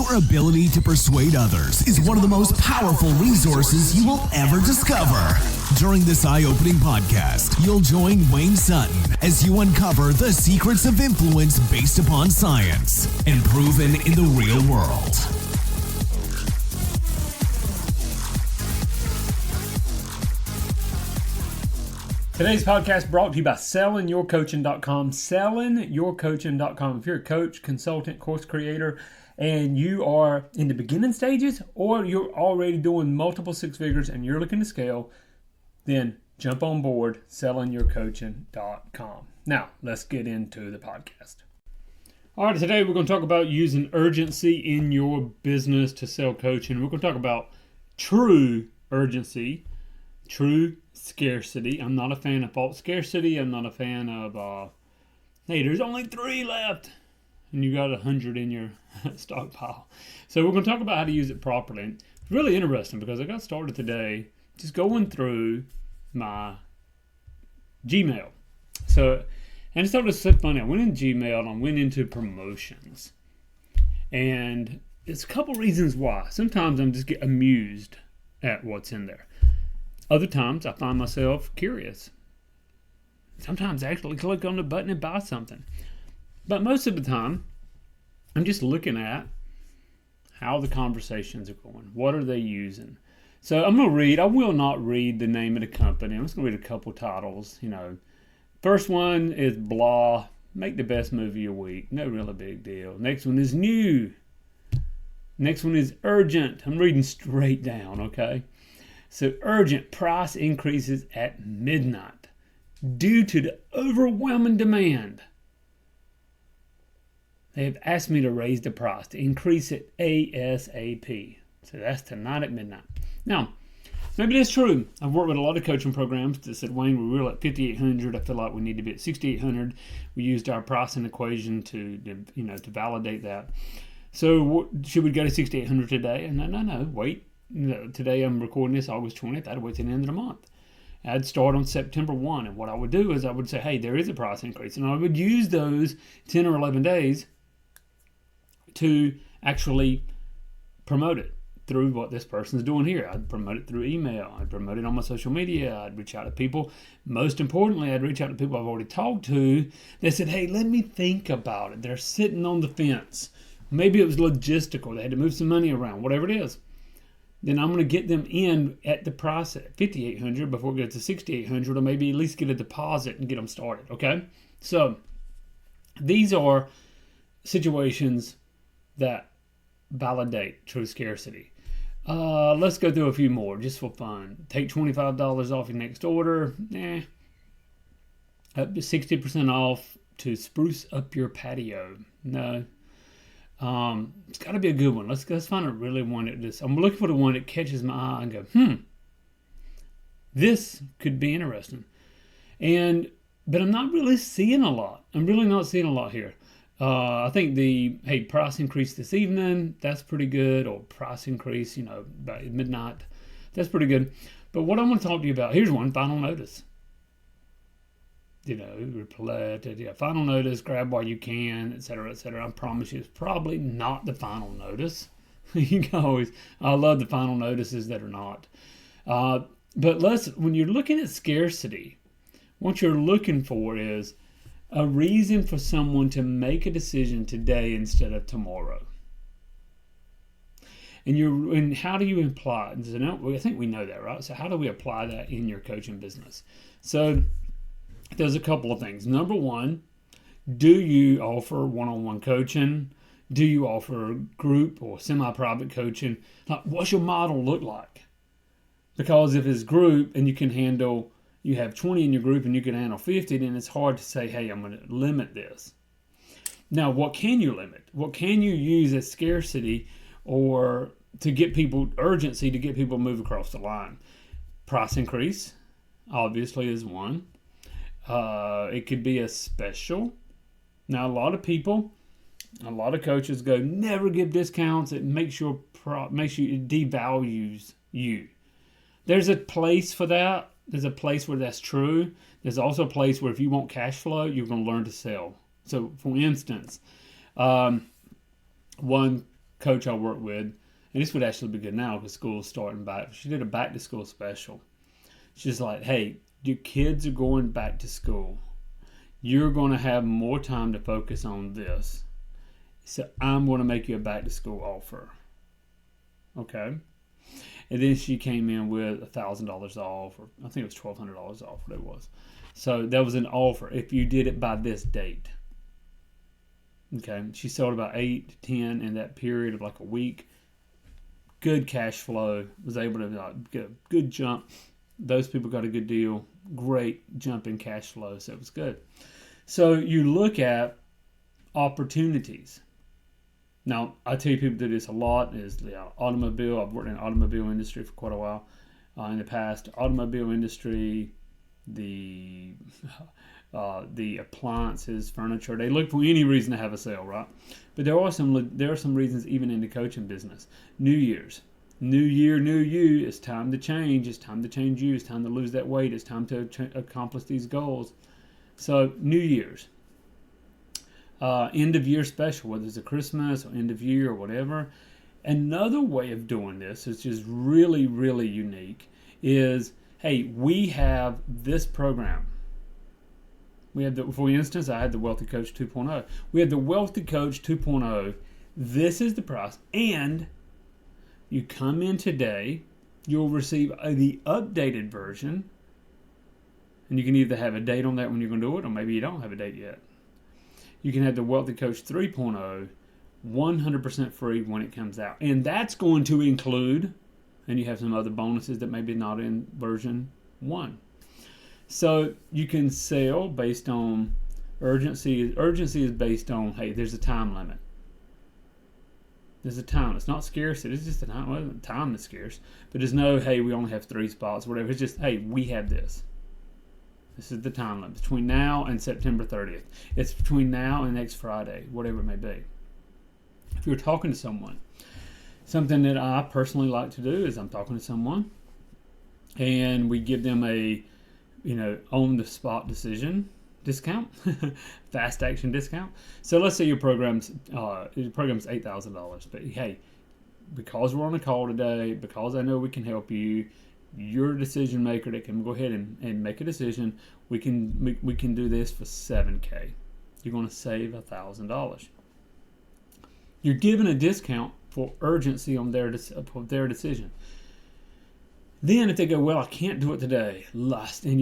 Your ability to persuade others is one of the most powerful resources you will ever discover. During this eye-opening podcast, you'll join Wayne Sutton as you uncover the secrets of influence based upon science and proven in the real world. Today's podcast brought to you by sellingyourcoaching.com. Sellingyourcoaching.com. If you're a coach, consultant, course creator, and you are in the beginning stages or you're already doing multiple six figures and you're looking to scale, then jump on board, sellingyourcoaching.com. Now, let's get into the podcast. All right, today we're going to talk about using urgency in your business to sell coaching. We're going to talk about true urgency, true scarcity. I'm not a fan of false scarcity. I'm not a fan of, hey, there's only 3 left and you got 100 in your stockpile. So we're going to talk about how to use it properly. And it's really interesting because I got started today just going through my Gmail. And it started so funny. I went in Gmail and I went into promotions. And there's a couple reasons why. Sometimes I'm just get amused at what's in there. Other times I find myself curious. Sometimes I actually click on the button and buy something. But most of the time, I'm just looking at how the conversations are going. What are they using? So I'm going to read. I will not read the name of the company. I'm just going to read a couple titles. First one is blah. Make the best move of your week. No really big deal. Next one is new. Next one is urgent. I'm reading straight down, okay? So urgent price increases at midnight due to the overwhelming demand. They have asked me to raise the price, to increase it ASAP. So that's tonight at midnight. Now, maybe that's true. I've worked with a lot of coaching programs that said, Wayne, we're at 5,800. I feel like we need to be at 6,800. We used our pricing equation to validate that. So should we go to 6,800 today? And no, wait. Today I'm recording this August 20th. I'd wait till the end of the month. I'd start on September 1. And what I would do is I would say, hey, there is a price increase. And I would use those 10 or 11 days to actually promote it through what this person's doing here. I'd promote it through email. I'd promote it on my social media. I'd reach out to people. Most importantly, I'd reach out to people I've already talked to. They said, hey, let me think about it. They're sitting on the fence. Maybe it was logistical. They had to move some money around, whatever it is. Then I'm going to get them in at the price at $5,800 before it gets to $6,800, or maybe at least get a deposit and get them started, okay? So these are situations that validate true scarcity. Let's go through a few more just for fun. Take $25 off your next order. Up to 60% off to spruce up your patio. No. It's got to be a good one. Let's find a really one that just. I'm looking for the one that catches my eye and go, this could be interesting. But I'm not really seeing a lot. I'm really not seeing a lot here. I think price increase this evening, that's pretty good. Or price increase, by midnight, that's pretty good. But what I want to talk to you about, here's one, final notice. Reply to final notice, grab while you can, etc., etc. I promise you, it's probably not the final notice. You can always, I love the final notices that are not. But when you're looking at scarcity, what you're looking for is a reason for someone to make a decision today instead of tomorrow. And how do you apply it? I think we know that, right? So how do we apply that in your coaching business? So there's a couple of things. Number one, do you offer one-on-one coaching? Do you offer group or semi-private coaching? What's your model look like? Because if it's group and you have 20 in your group and you can handle 50, then it's hard to say, hey, I'm going to limit this. Now, what can you limit? What can you use as scarcity or to get people urgency to get people to move across the line? Price increase, obviously, is one. It could be a special. Now, a lot of coaches go, never give discounts. It makes it devalues you. There's a place for that. There's a place where that's true. There's also a place where if you want cash flow, you're going to learn to sell. So, for instance, one coach I work with, and this would actually be good now because school's starting back. She did a back to school special. She's like, hey, your kids are going back to school. You're going to have more time to focus on this. So I'm going to make you a back to school offer. Okay. And then she came in with $1,000 off, or I think it was $1,200 off, what it was. So that was an offer if you did it by this date. Okay. She sold about 8 to 10 in that period of like a week. Good cash flow. Was able to get a good jump. Those people got a good deal. Great jump in cash flow. So it was good. So you look at opportunities. Now, I tell you, people do this a lot. Is the automobile. I've worked in the automobile industry for quite a while in the past. Automobile industry, the appliances, furniture. They look for any reason to have a sale, right? But there are some reasons even in the coaching business. New Year's, new year, new you. It's time to change. It's time to change you. It's time to lose that weight. It's time to accomplish these goals. So New Year's. End of year special, whether it's a Christmas or end of year or whatever. Another way of doing this, which is really, really unique, is, hey, we have this program. We have for instance, I had the Wealthy Coach 2.0. We have the Wealthy Coach 2.0. This is the price. And you come in today, you'll receive the updated version. And you can either have a date on that when you're going to do it, or maybe you don't have a date yet. You can have the Wealthy Coach 3.0 100% free when it comes out. And that's going to include, and you have some other bonuses that maybe not in version 1. So you can sell based on urgency. Urgency is based on, hey, there's a time limit. There's a time. It's not scarcity. It's just a time. Well, time that's scarce. But there's no, hey, we only have 3 spots, whatever. It's just, hey, we have this. This is the time limit between now and September 30th. It's between now and next Friday, whatever it may be. If you're talking to someone, something that I personally like to do is I'm talking to someone and we give them a, on-the-spot decision discount, fast action discount. So let's say your program's $8,000, but hey, because we're on a call today, because I know we can help you, you're a decision maker that can go ahead and make a decision. We can do this for $7,000. You're going to save $1,000. You're given a discount for urgency on their decision. Then if they go, well, I can't do it today, and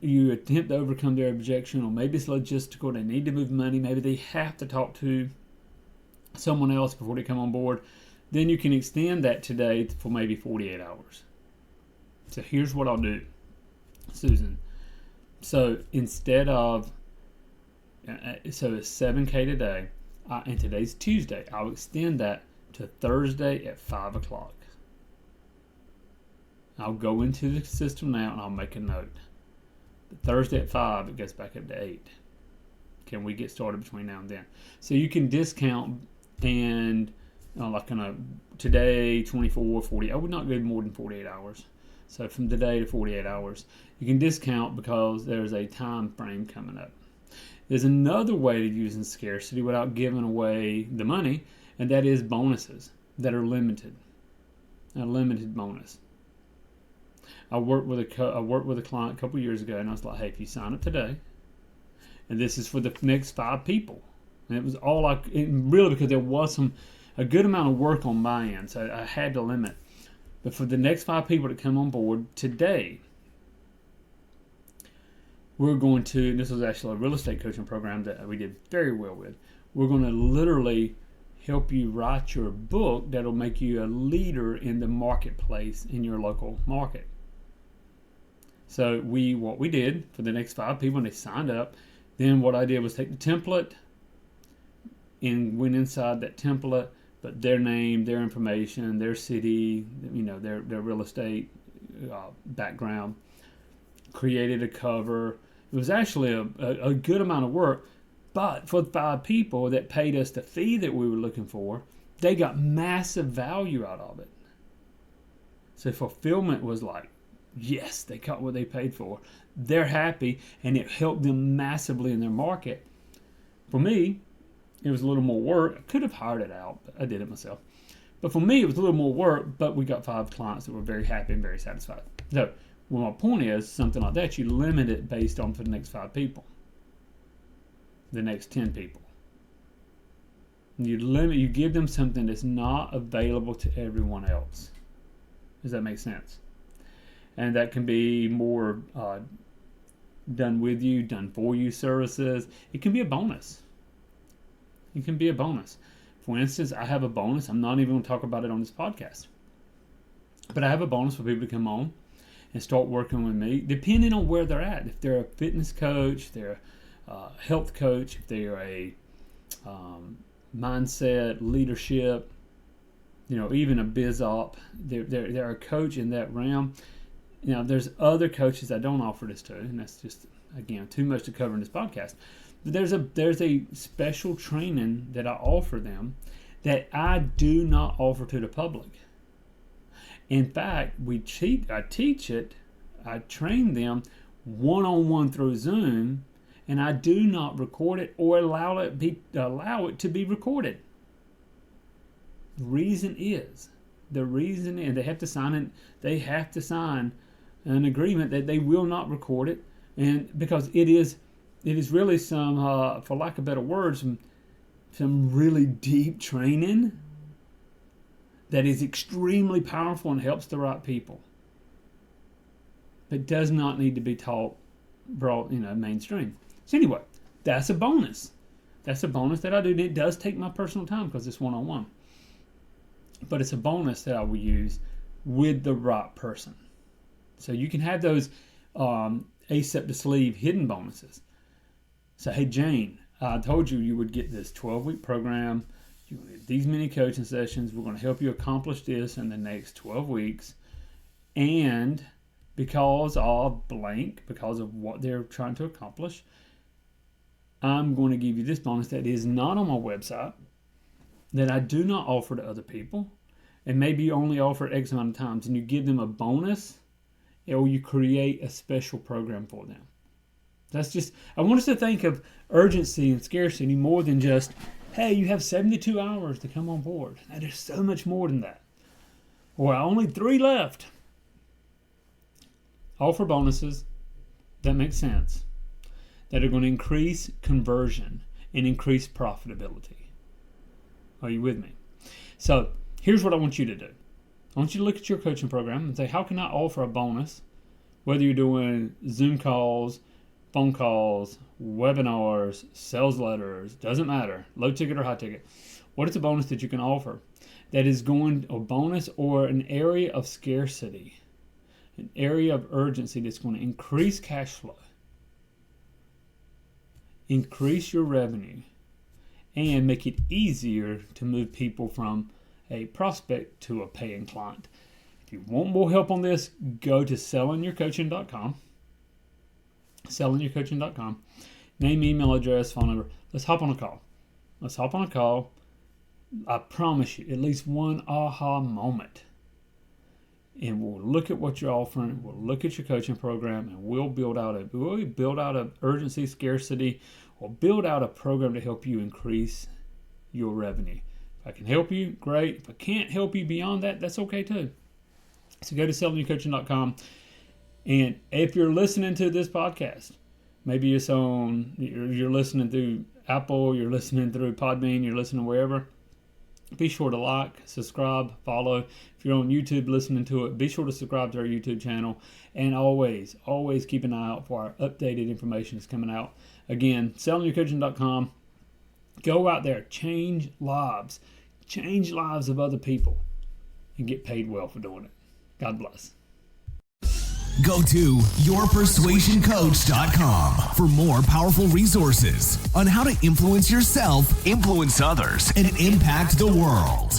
you attempt to overcome their objection, or maybe it's logistical, they need to move money, maybe they have to talk to someone else before they come on board, then you can extend that today for maybe 48 hours. So here's what I'll do, Susan. So instead of, so it's $7,000 today, and today's Tuesday, I'll extend that to Thursday at 5 o'clock. I'll go into the system now and I'll make a note. Thursday at 5, it goes back up to 8. Can we get started between now and then? So you can discount and today, 24, 40. I would not go more than 48 hours. So from today to 48 hours, you can discount because there's a time frame coming up. There's another way to using scarcity without giving away the money, and that is bonuses that are limited. A limited bonus. I worked with a client a couple years ago, and I was like, hey, if you sign up today, and this is for the next 5 people, and it was all really because there was a good amount of work on my end, so I had to limit. But for the next 5 people to come on board today, we're going to, this was actually a real estate coaching program that we did very well with. We're going to literally help you write your book that'll make you a leader in the marketplace in your local market. So what we did for the next 5 people, when they signed up, then what I did was take the template and went inside that template, but their name, their information, their city, their real estate background, created a cover. It was actually a good amount of work, but for the 5 people that paid us the fee that we were looking for, they got massive value out of it. So fulfillment was like, yes, they got what they paid for. They're happy, and it helped them massively in their market. For me, it was a little more work. I could have hired it out, but I did it myself. But for me, it was a little more work, but we got 5 clients that were very happy and very satisfied. So, well, my point is, something like that, you limit it based on for the next 5 people, the next 10 people. You give them something that's not available to everyone else. Does that make sense? And that can be more done with you, done for you services. It can be a bonus. It can be a bonus. For instance, I have a bonus. I'm not even going to talk about it on this podcast. But I have a bonus for people to come on and start working with me, depending on where they're at. If they're a fitness coach, they're a health coach, if they're a mindset, leadership, even a biz op, they're a coach in that realm. There's other coaches I don't offer this to, and that's just, again, too much to cover in this podcast. But there's a special training that I offer them that I do not offer to the public. In fact, I teach it, I train them one-on-one through Zoom, and I do not record it or allow it to be recorded. The reason is they have to sign an agreement that they will not record it, and because it is really some, for lack of better words, some really deep training that is extremely powerful and helps the right people. It does not need to be brought mainstream. So anyway, that's a bonus. That's a bonus that I do. It does take my personal time because it's one-on-one. But it's a bonus that I will use with the right person. So you can have those ace up the sleeve hidden bonuses. So, hey, Jane, I told you would get this 12-week program. You get these many coaching sessions. We're going to help you accomplish this in the next 12 weeks. And because of blank, because of what they're trying to accomplish, I'm going to give you this bonus that is not on my website, that I do not offer to other people, and maybe you only offer X amount of times, and you give them a bonus, or you create a special program for them. I want us to think of urgency and scarcity more than just, hey, you have 72 hours to come on board. Now, there's so much more than that. Or only 3 left. Offer bonuses that make sense, that are going to increase conversion and increase profitability. Are you with me? So here's what I want you to do. I want you to look at your coaching program and say, how can I offer a bonus, whether you're doing Zoom calls, phone calls, webinars, sales letters, doesn't matter, low ticket or high ticket. What is a bonus that you can offer that is a bonus or an area of scarcity, an area of urgency that's going to increase cash flow, increase your revenue, and make it easier to move people from a prospect to a paying client. If you want more help on this, go to sellingyourcoaching.com. Sellingyourcoaching.com. Name, email address, phone number. Let's hop on a call. I promise you, at least one aha moment. And we'll look at what you're offering. We'll look at your coaching program, and we'll build out a urgency, scarcity, or build out a program to help you increase your revenue. If I can help you, great. If I can't help you beyond that, that's okay too. So go to sellingyourcoaching.com. And if you're listening to this podcast, maybe you're listening through Apple, you're listening through Podbean, you're listening wherever, be sure to like, subscribe, follow. If you're on YouTube listening to it, be sure to subscribe to our YouTube channel. And always keep an eye out for our updated information that's coming out. Again, sellingyourcoaching.com. Go out there, change lives of other people, and get paid well for doing it. God bless. Go to yourpersuasioncoach.com for more powerful resources on how to influence yourself, influence others, and impact the world.